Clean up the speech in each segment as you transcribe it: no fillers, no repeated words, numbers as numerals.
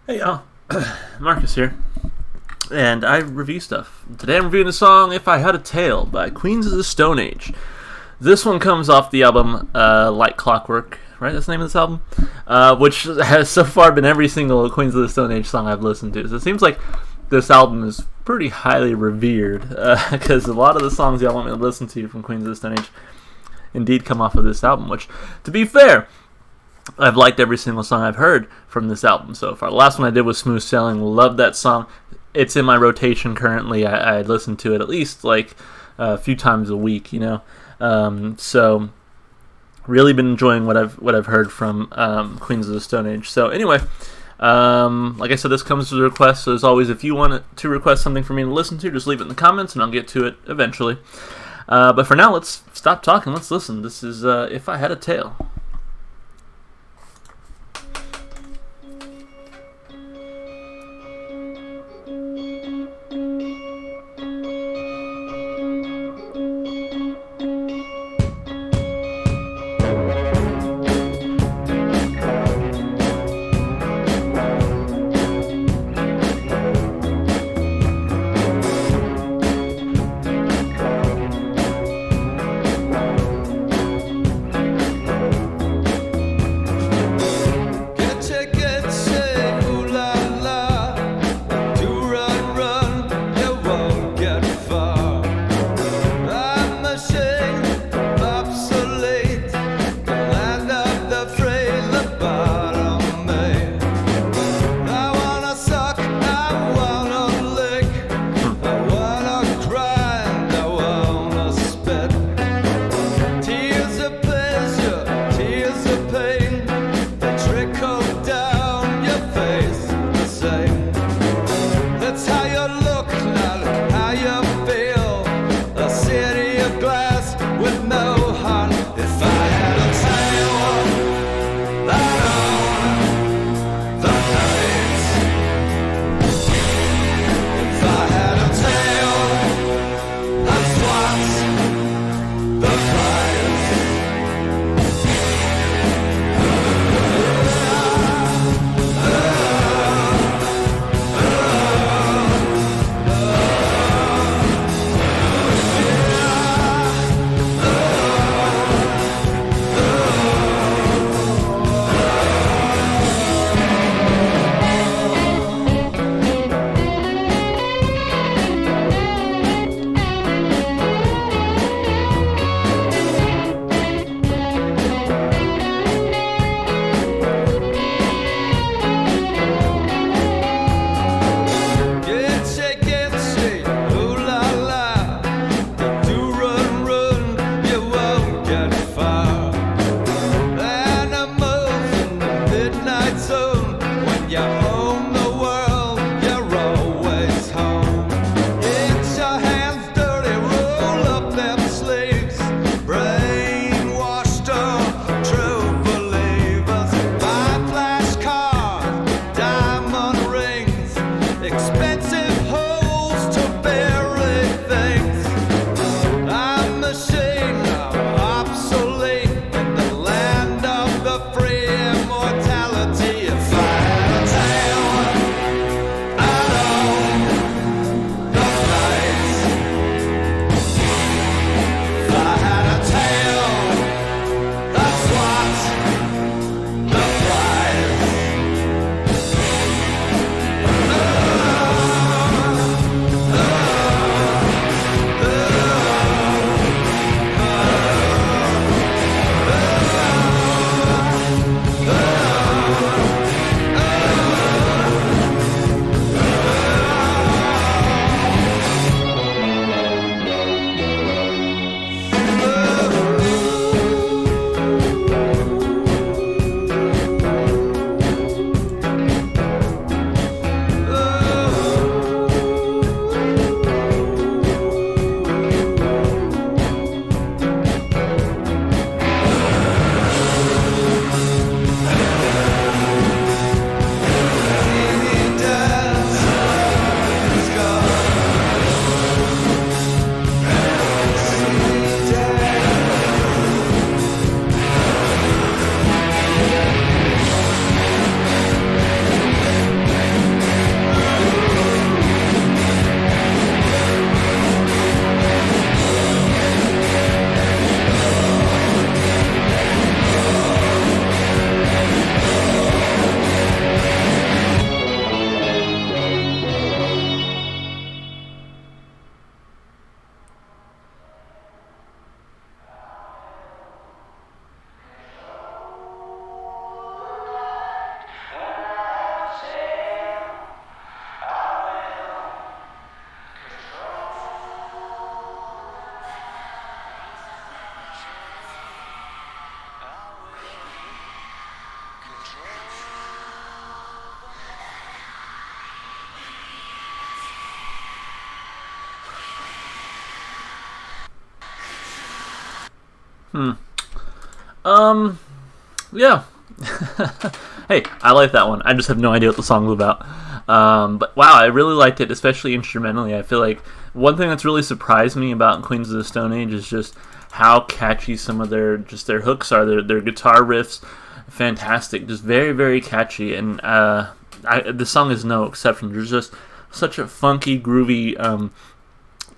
Hey y'all, Marcus here, and I review stuff. Today I'm reviewing the song "If I Had a Tail" by Queens of the Stone Age. This one comes off the album Like Clockwork, right? That's the name of this album, which has so far been every single Queens of the Stone Age song I've listened to. So it seems like this album is pretty highly revered, because a lot of the songs y'all want me to listen to from Queens of the Stone Age indeed come off of this album, which, to be fair, I've liked every single song I've heard from this album so far. The last one I did was Smooth Sailing. Loved that song. It's in my rotation currently. I listen to it at least like a few times a week, So really been enjoying what I've heard from Queens of the Stone Age. So anyway, like I said, this comes with a request. So as always, if you want to request something for me to listen to, just leave it in the comments and I'll get to it eventually. But for now, let's stop talking. Let's listen. This is If I Had a Tail. Yeah. Hey, I like that one. I just have no idea what the song's about. But wow, I really liked it, especially instrumentally. I feel like one thing that's really surprised me about Queens of the Stone Age is just how catchy some of their hooks are. Their guitar riffs, fantastic, just very, very catchy. And the song is no exception. There's just such a funky, groovy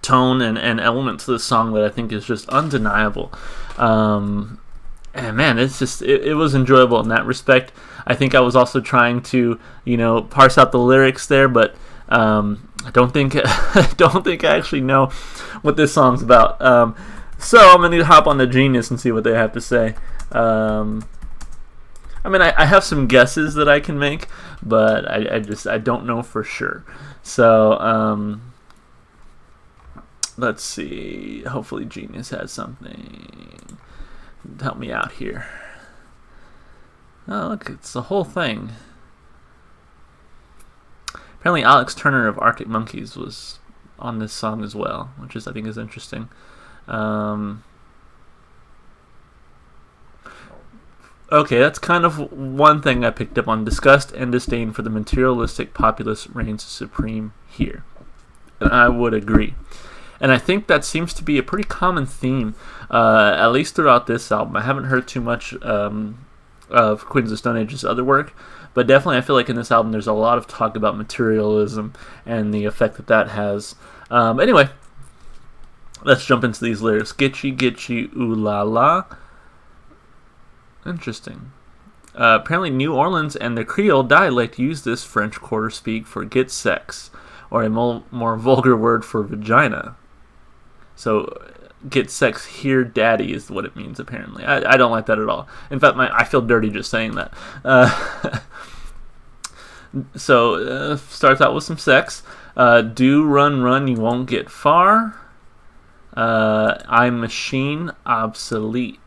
tone and element to the song that I think is just undeniable. And man, it's just it was enjoyable in that respect. I think I was also trying to parse out the lyrics there, but I don't think I actually know what this song's about. So I'm gonna need to hop on the Genius and see what they have to say. I mean, I have some guesses that I can make, but I don't know for sure. So let's see. Hopefully, Genius has something. Help me out here. Oh, look, it's the whole thing. Apparently, Alex Turner of Arctic Monkeys was on this song as well, which I think is interesting. Okay, that's kind of one thing I picked up on. Disgust and disdain for the materialistic populace reigns supreme here. And I would agree. And I think that seems to be a pretty common theme, at least throughout this album. I haven't heard too much of Queens of the Stone Age's other work, but definitely I feel like in this album there's a lot of talk about materialism and the effect that has. Anyway, let's jump into these lyrics. Gitchy, gitchy, ooh la la. Interesting. Apparently New Orleans and the Creole dialect use this French quarter speak for get sex, or a more vulgar word for vagina. So, get sex here, daddy, is what it means, apparently. I don't like that at all. In fact, I feel dirty just saying that. So, starts out with some sex. Do run, run, you won't get far. I'm machine, obsolete.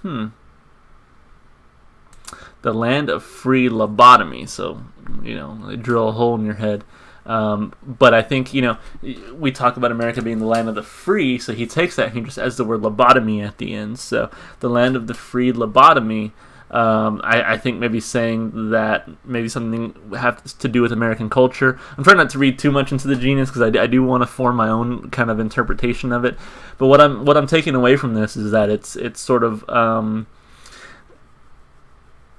The land of free lobotomy. So, they drill a hole in your head. But I think, we talk about America being the land of the free, so he takes that and he just adds the word lobotomy at the end. So the land of the free lobotomy, I think maybe saying that maybe something has to do with American culture. I'm trying not to read too much into the Genius because I do want to form my own kind of interpretation of it. But what I'm taking away from this is that it's sort of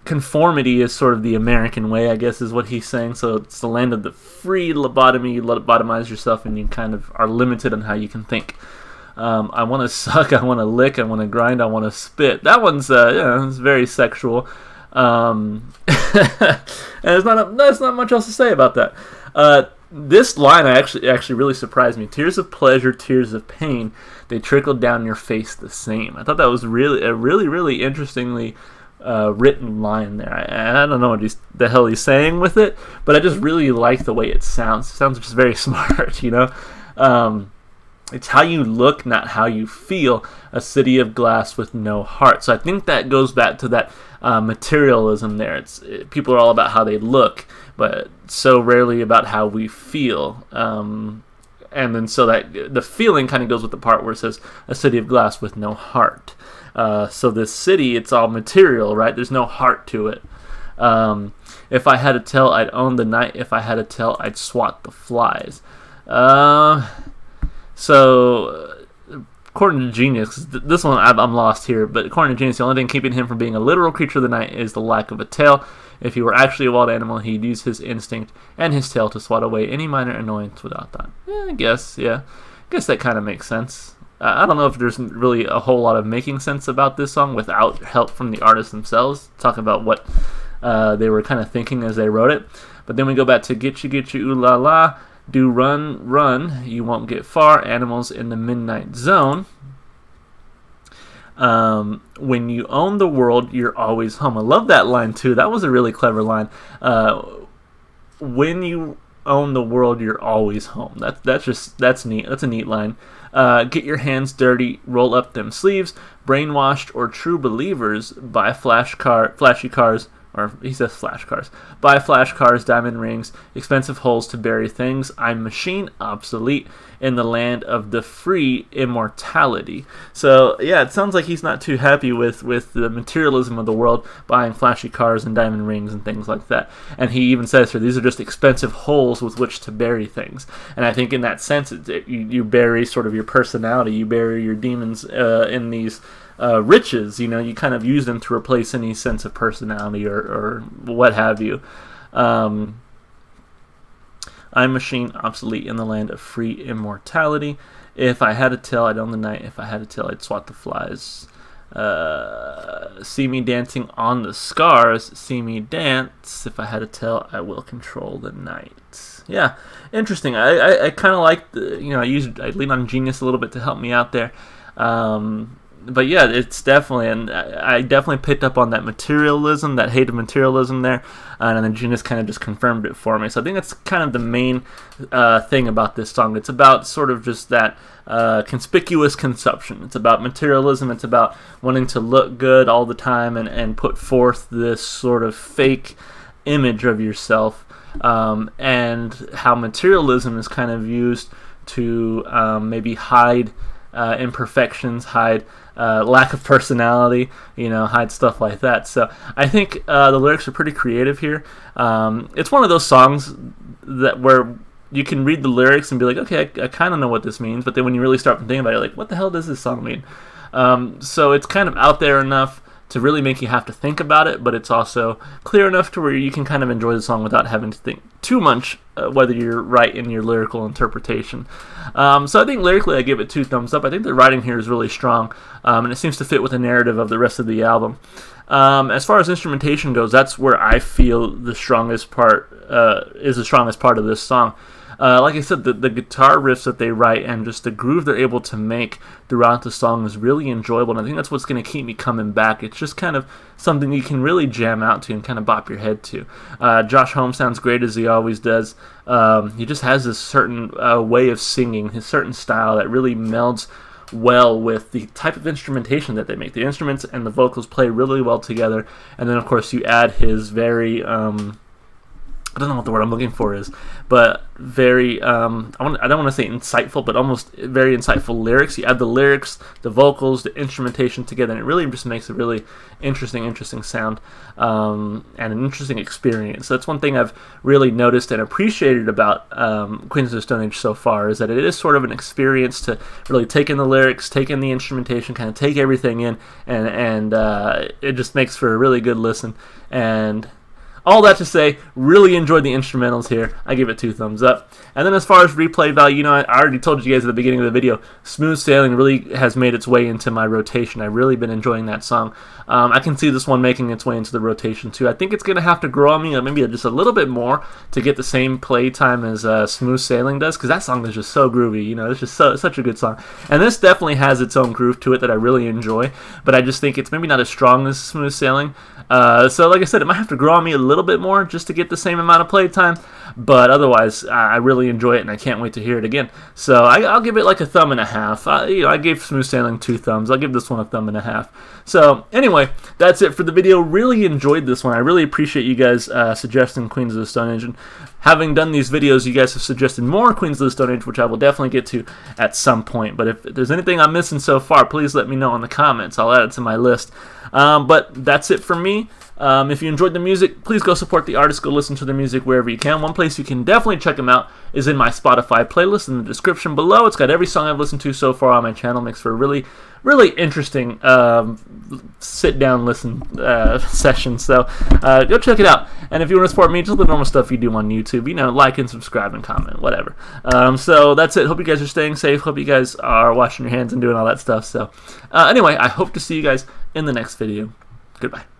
conformity is sort of the American way, I guess, is what he's saying. So it's the land of the free lobotomy. You lobotomize yourself and you kind of are limited on how you can think. I want to suck, I want to lick, I want to grind, I want to spit. That one's it's very sexual. And there's not much else to say about that. This line actually really surprised me. Tears of pleasure, tears of pain, they trickle down your face the same. I thought that was really interestingly written line there. I don't know what the hell he's saying with it, but I just really like the way it sounds. It sounds just very smart, It's how you look, not how you feel. A city of glass with no heart. So I think that goes back to that materialism there. People are all about how they look, but so rarely about how we feel. And then so that the feeling kind of goes with the part where it says a city of glass with no heart. So this city, it's all material, right? There's no heart to it. If I had to tell, I'd own the night. If I had to tell, I'd swat the flies. So, according to Genius, this one I'm lost here, but according to Genius, the only thing keeping him from being a literal creature of the night is the lack of a tail. If he were actually a wild animal, he'd use his instinct and his tail to swat away any minor annoyance without that. I guess that kind of makes sense. I don't know if there's really a whole lot of making sense about this song without help from the artists themselves, talking about what they were kind of thinking as they wrote it. But then we go back to get you, ooh la la. Do run, run, you won't get far. Animals in the midnight zone. When you own the world, you're always home. I love that line too. That was a really clever line. When you own the world, you're always home. That's neat. That's a neat line. Get your hands dirty, roll up them sleeves. Brainwashed or true believers buy flashy cars, or he says flash cars. Buy flash cars, diamond rings, expensive holes to bury things. I'm machine obsolete in the land of the free immortality. So yeah, it sounds like he's not too happy with the materialism of the world, buying flashy cars and diamond rings and things like that. And he even says here, these are just expensive holes with which to bury things. And I think in that sense, you bury sort of your personality, you bury your demons in these riches. You know, you kind of use them to replace any sense of personality or what have you. I'm machine obsolete in the land of free immortality. If I had a tail, I'd own the night. If I had a tail, I'd swat the flies. See me dancing on the scars. See me dance. If I had a tail, I will control the night. Yeah, interesting. I kind of like the, you know, I lean on genius a little bit to help me out there. But yeah, it's definitely, and I definitely picked up on that materialism, that hate of materialism there, and then Genius kind of just confirmed it for me. So I think that's kind of the main thing about this song. It's about sort of just that conspicuous consumption. It's about materialism. It's about wanting to look good all the time and put forth this sort of fake image of yourself, and how materialism is kind of used to maybe hide imperfections, hide lack of personality, you know, hide stuff like that. So I think the lyrics are pretty creative here. It's one of those songs that where you can read the lyrics and be like, okay, I kind of know what this means, but then when you really start thinking about it, you're like, what the hell does this song mean? So it's kind of out there enough to really make you have to think about it, but it's also clear enough to where you can kind of enjoy the song without having to think too much whether you're right in your lyrical interpretation. So I think lyrically I give it 2 thumbs up. I think the writing here is really strong, and it seems to fit with the narrative of the rest of the album. As far as instrumentation goes, that's where I feel the strongest part is the strongest part of this song. Like I said, the guitar riffs that they write and just the groove they're able to make throughout the song is really enjoyable, and I think that's what's going to keep me coming back. It's just kind of something you can really jam out to and kind of bop your head to. Josh Holmes sounds great, as he always does. He just has this certain way of singing, his certain style that really melds well with the type of instrumentation that they make. The instruments and the vocals play really well together, and then of course you add his very I don't know what the word I'm looking for is, but very, I don't want to say insightful, but almost very insightful lyrics. You add the lyrics, the vocals, the instrumentation together, and it really just makes a really interesting sound, and an interesting experience. That's one thing I've really noticed and appreciated about Queens of the Stone Age so far, is that it is sort of an experience to really take in the lyrics, take in the instrumentation, kind of take everything in, and it just makes for a really good listen. And all that to say, really enjoyed the instrumentals here. I give it 2 thumbs up. And then as far as replay value, you know, I already told you guys at the beginning of the video, Smooth Sailing really has made its way into my rotation. I've really been enjoying that song. I can see this one making its way into the rotation too. I think it's going to have to grow on me maybe just a little bit more to get the same play time as Smooth Sailing does, because that song is just so groovy. You know, it's just such a good song. And this definitely has its own groove to it that I really enjoy, but I just think it's maybe not as strong as Smooth Sailing. So like I said, it might have to grow on me a little bit more just to get the same amount of play time, but otherwise I really enjoy it and I can't wait to hear it again. So I'll give it like a 1.5 thumbs. I gave Smooth Sailing 2 thumbs. I'll give this one a 1.5 thumbs. So anyway, that's it for the video. Really enjoyed this one. I really appreciate you guys suggesting Queens of the Stone Age, and having done these videos, you guys have suggested more Queens of the Stone Age, which I will definitely get to at some point. But if there's anything I'm missing so far, please let me know in the comments. I'll add it to my list. But that's it for me. If you enjoyed the music, please go support the artist. Go listen to their music wherever you can. One place you can definitely check them out is in my Spotify playlist in the description below. It's got every song I've listened to so far on my channel. Makes for a really interesting sit-down listen session. So go check it out. And if you want to support me, just the normal stuff you do on YouTube. You know, like and subscribe and comment, whatever. So that's it. Hope you guys are staying safe. Hope you guys are washing your hands and doing all that stuff. So anyway, I hope to see you guys in the next video. Goodbye.